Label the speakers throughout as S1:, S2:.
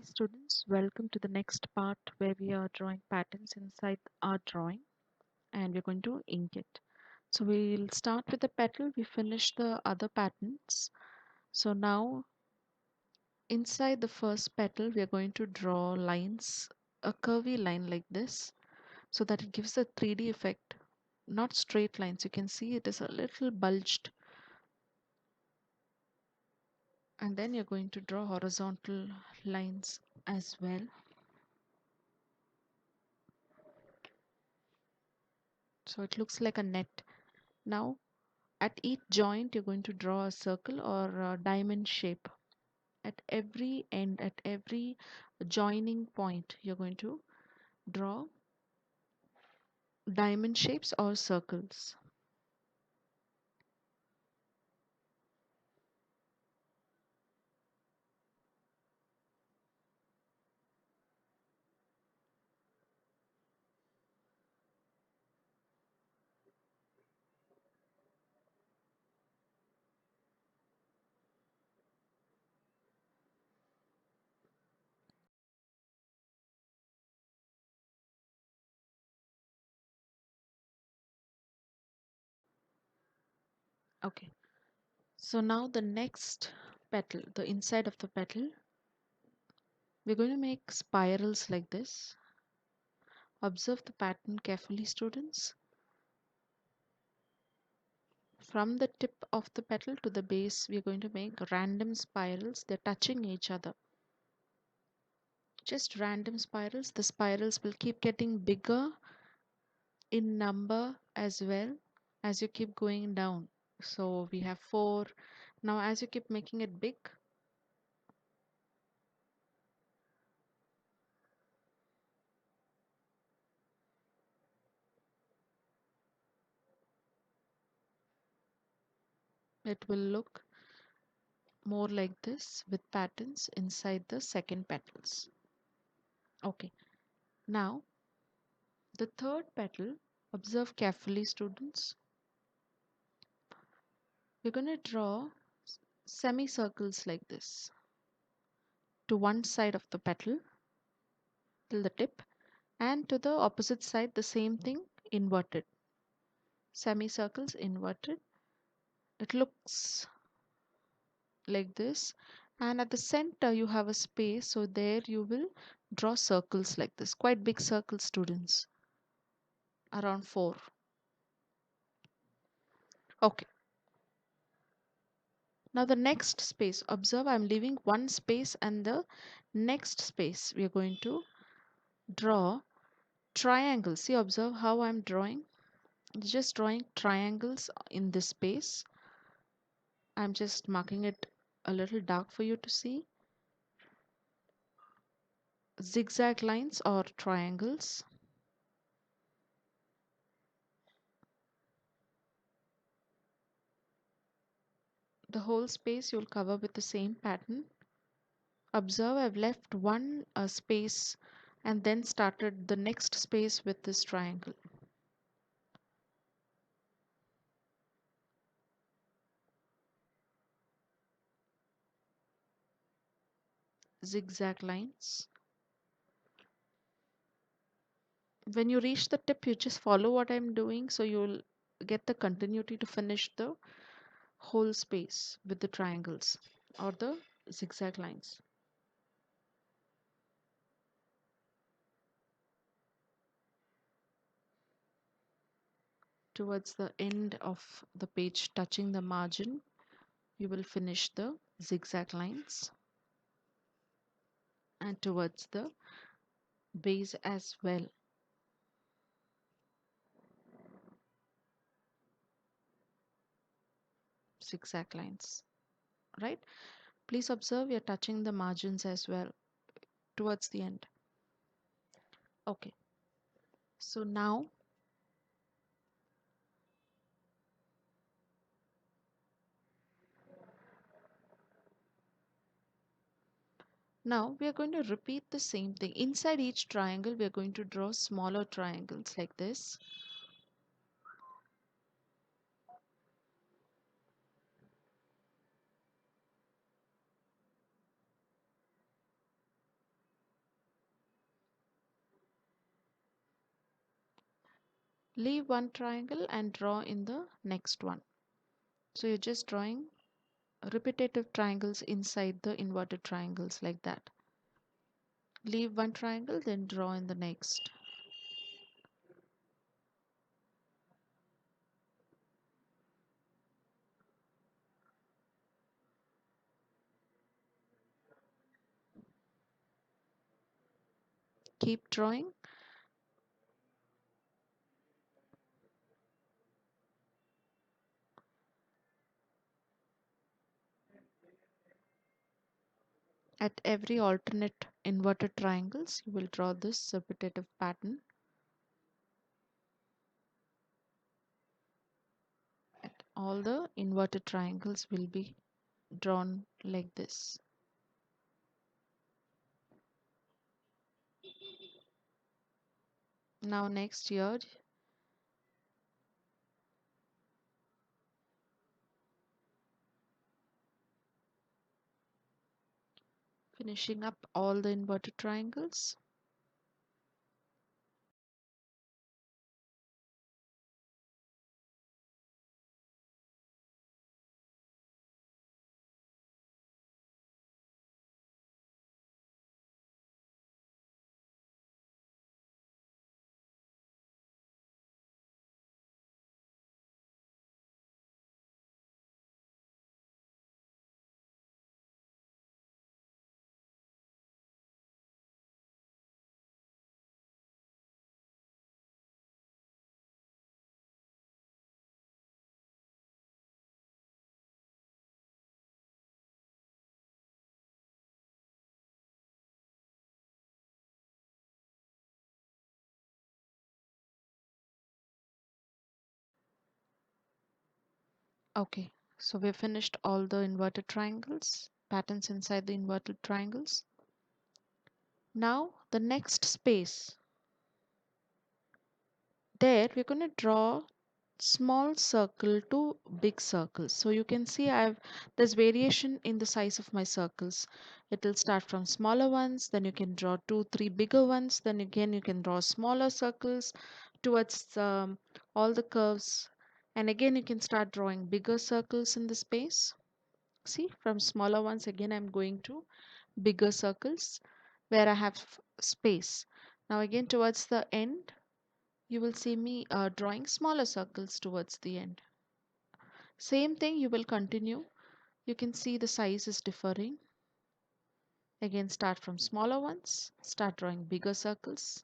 S1: students, welcome to the next part where we are drawing patterns inside our drawing and we're going to ink it. So we'll start with the petal, we finish the other patterns. So now inside the first petal, we are going to draw lines, a curvy line like this, so that it gives a 3D effect, not straight lines. You can see it is a little bulged. And then you're going to draw horizontal lines as well. So it looks like a net. Now at each joint, you're going to draw a circle or a diamond shape. At every end, at every joining point, you're going to draw diamond shapes or circles. Okay. So now the next petal, the inside of the petal, we're going to make spirals like this. Observe the pattern carefully, students. From the tip of the petal to the base, we're going to make random spirals. They're touching each other. Just random spirals. The spirals will keep getting bigger in number as well as you keep going down. So we have 4. Now as you keep making it big, it will look more like this with patterns inside the second petals. Okay, now the third petal, observe carefully, students. We're going to draw semicircles like this to one side of the petal till the tip, and to the opposite side the same thing, inverted. Semicircles inverted. It looks like this, and at the center you have a space, so there you will draw circles like this, quite big circles, students, around 4. Okay, now the next space, observe I'm leaving one space, and the next space we are going to draw triangles. See, observe how I'm drawing, just drawing triangles in this space. I'm just marking it a little dark for you to see. Zigzag lines or triangles. The whole space you'll cover with the same pattern. Observe I've left one space and then started the next space with this triangle. Zigzag lines. When you reach the tip, you just follow what I'm doing, so you'll get the continuity to finish the whole space with the triangles or the zigzag lines. Towards the end of the page, touching the margin, you will finish the zigzag lines, and towards the base as well, zigzag lines, right? Please observe you're touching the margins as well towards the end. Okay, so now we are going to repeat the same thing. Inside each triangle, we are going to draw smaller triangles like this. Leave one triangle and draw in the next one. So you're just drawing repetitive triangles inside the inverted triangles like that. Leave one triangle, then draw in the next. Keep drawing. At every alternate inverted triangles, you will draw this repetitive pattern. At all the inverted triangles will be drawn like this. Now next here, finishing up all the inverted triangles. Okay, so we finished all the inverted triangles, patterns inside the inverted triangles. Now the next space, there we're going to draw small circle to big circles. So you can see there's variation in the size of my circles. It will start from smaller ones, then you can draw two, three bigger ones, then again you can draw smaller circles towards all the curves, and again you can start drawing bigger circles in the space. See, from smaller ones again I'm going to bigger circles where I have space. Now again towards the end you will see me drawing smaller circles towards the end. Same thing you will continue. You can see the size is differing. Again start from smaller ones, start drawing bigger circles,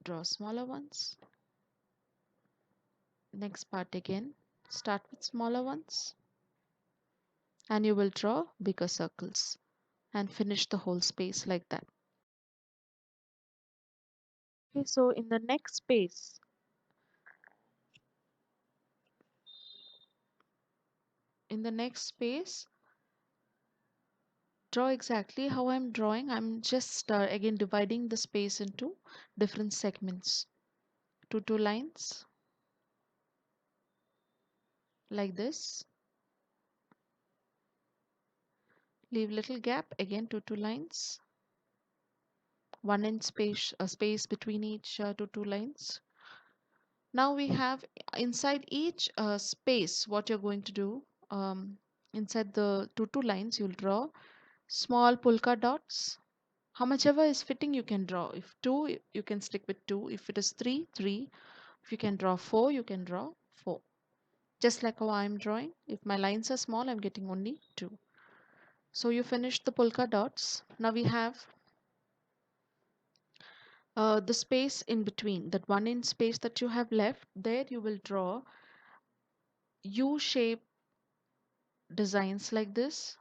S1: draw smaller ones. Next part again, start with smaller ones and you will draw bigger circles and finish the whole space like that. Okay, so in the next space, draw exactly how I'm drawing. I'm just again dividing the space into different segments. Two lines like this. Leave little gap again two lines. 1 inch space, a space between each two lines. Now we have inside each space what you're going to do. Inside the two lines you'll draw small polka dots. How much ever is fitting you can draw. If two, you can stick with two. If it is three, three. If you can draw four, you can draw four. Just like how I'm drawing. If my lines are small, I'm getting only two. So you finished the polka dots. Now we have the space in between, that 1 inch space that you have left. There you will draw U shape designs like this,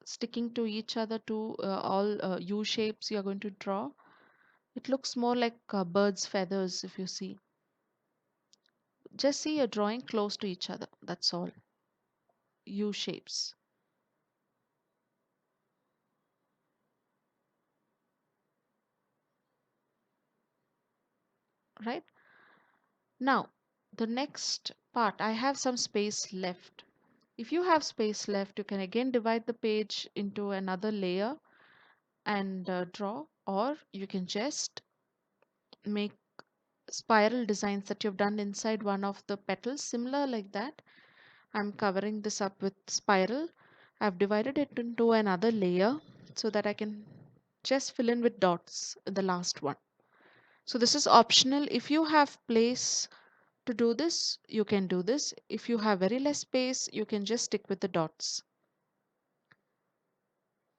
S1: sticking to each other, to all U shapes you're going to draw. It looks more like birds' feathers if you see. Just see you're drawing close to each other. That's all. U shapes, right? Now, the next part, I have some space left. If you have space left, you can again divide the page into another layer and draw, or you can just make spiral designs that you've done inside one of the petals, similar like that. I'm covering this up with spiral. I've divided it into another layer so that I can just fill in with dots in the last one. So this is optional. If you have place to do this, you can do this. If you have very less space, you can just stick with the dots.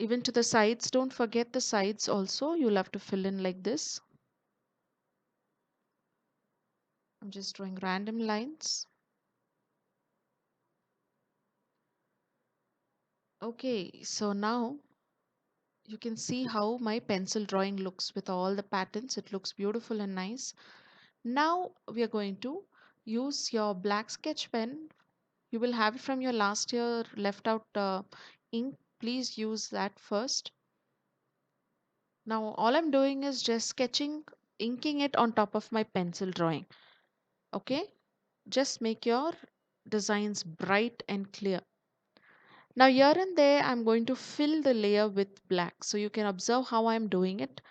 S1: Even to the sides, don't forget the sides also. You'll have to fill in like this. I'm just drawing random lines. Okay, so now you can see how my pencil drawing looks with all the patterns. It looks beautiful and nice. Now we are going to use your black sketch pen. You will have it from your last year left out ink. Please use that first. Now all I'm doing is just sketching, inking it on top of my pencil drawing. Okay, just make your designs bright and clear. Now here and there I'm going to fill the layer with black, so you can observe how I'm doing it.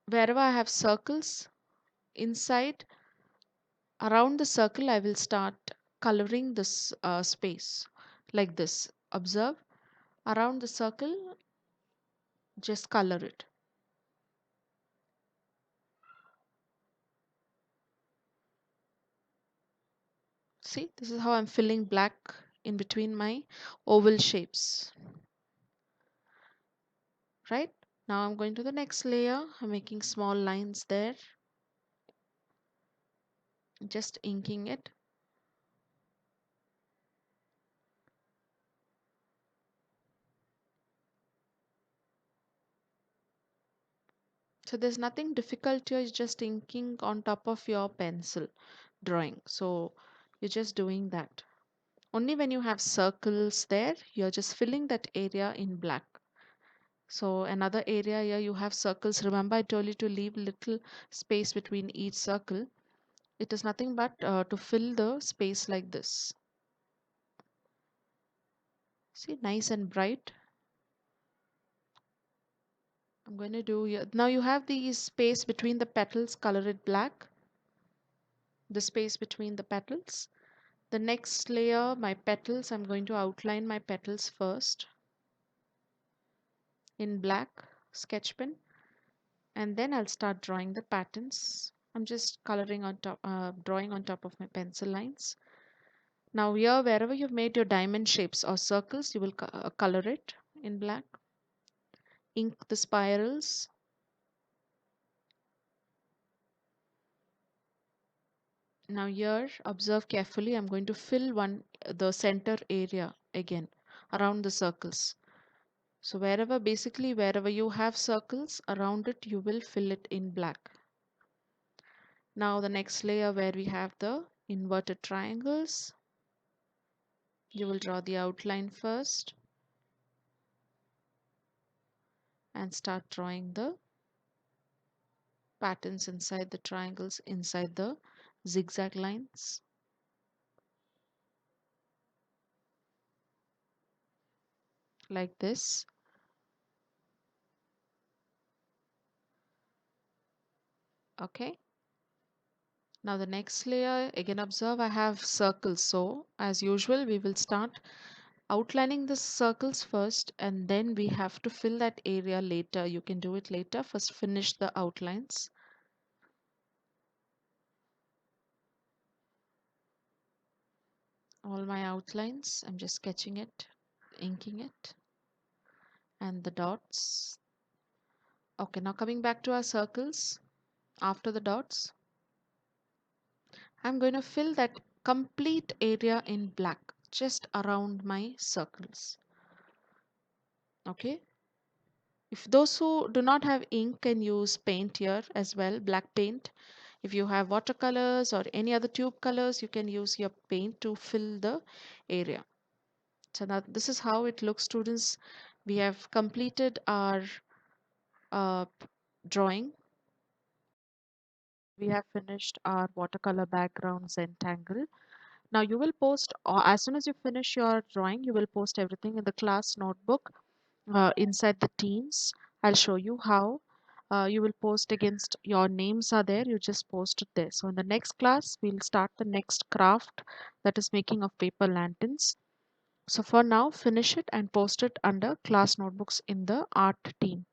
S1: Wherever I have circles inside, around the circle I will start coloring this space like this. Observe, around the circle, just color it. See, this is how I'm filling black in between my oval shapes, right? Now I'm going to the next layer. I'm making small lines there, just inking it. So there's nothing difficult here, it's just inking on top of your pencil drawing. So you're just doing that. Only when you have circles there, you're just filling that area in black. So another area here you have circles. Remember I told you to leave little space between each circle. It is nothing but to fill the space like this. See, nice and bright. I'm going to do here. Now you have the space between the petals, color it black. The space between the petals. The next layer, my petals, I'm going to outline my petals first in black sketch pen, and then I'll start drawing the patterns. I'm just coloring on top, drawing on top of my pencil lines. Now here, wherever you've made your diamond shapes or circles, you will color it in black. Ink the spirals. Now here, observe carefully. I'm going to fill the center area again around the circles. So wherever you have circles around it, you will fill it in black. Now the next layer where we have the inverted triangles, you will draw the outline first and start drawing the patterns inside the triangles, inside the zigzag lines, like this. Okay. Now the next layer, again observe I have circles. So as usual, we will start outlining the circles first and then we have to fill that area later. You can do it later. First finish the outlines. All my outlines, I'm just sketching it, inking it, and the dots. Okay, now coming back to our circles, after the dots, I'm going to fill that complete area in black, just around my circles. Okay, if those who do not have ink can use paint here as well, black paint. If you have watercolors or any other tube colors, you can use your paint to fill the area. So now this is how it looks, students. We have completed our uh, drawing. We have finished our watercolor background zentangle. Now you will post, or as soon as you finish your drawing, you will post everything in the class notebook. inside the teams. I'll show you how you will post against your names are there. You just post it there. So in the next class, we'll start the next craft, that is making of paper lanterns. So for now, finish it and post it under class notebooks in the art team.